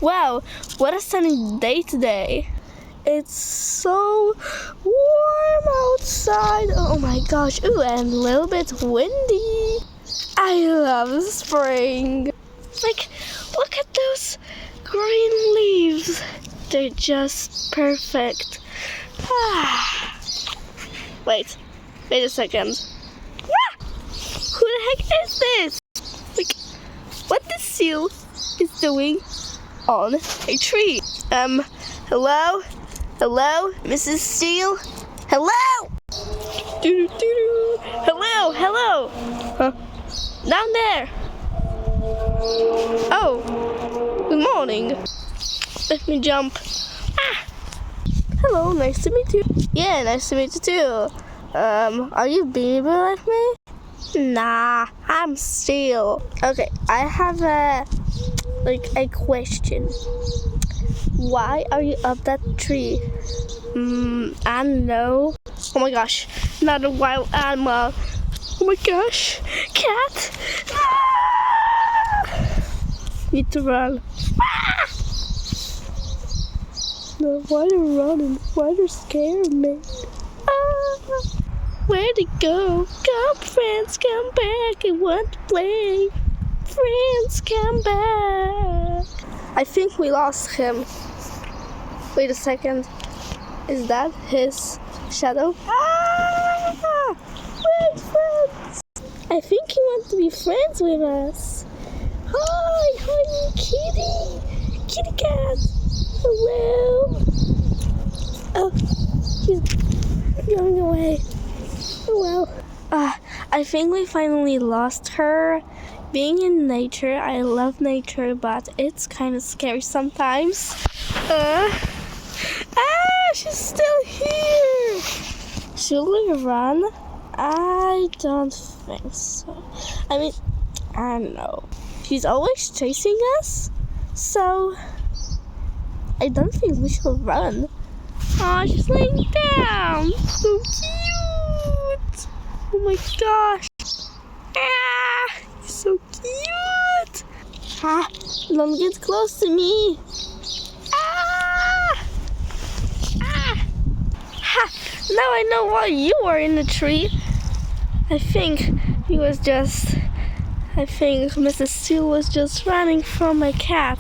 Wow, what a sunny day today. It's so warm outside. Oh my gosh. Ooh, and a little bit windy. I love spring. Like, look at those green leaves. They're just perfect. Wait a second. Who the heck is this? Like, what this seal is doing on a tree? Hello? Hello, Mrs. Seal? Hello? Doo-doo-doo-doo. Hello? Huh? Down there. Oh, good morning. Let me jump. Hello, nice to meet you. Yeah, nice to meet you too. Are you baby like me? Nah, I'm Steel. Okay, I have a question. Why are you up that tree? I don't know. Oh my gosh, not a wild animal. Oh my gosh, cat. Need to run. No, why are you running? Why are you scaring me? Where'd it go? Come, friends, come back. I want to play. Friends, come back. I think we lost him. Wait a second. Is that his shadow? Wait, friends. I think he wants to be friends with us. Hi, kitty. Kitty cat. Hello. Oh, he's going away. Oh well. I think we finally lost her. Being in nature, I love nature, but it's kind of scary sometimes. She's still here. Should we run? I don't think so. I mean, I don't know. She's always chasing us, so I don't think we should run. Oh, she's laying down. So cute. Oh my gosh. So cute. Don't get close to me. Now I know why you were in the tree. I think Mrs. Seal was just running from a cat.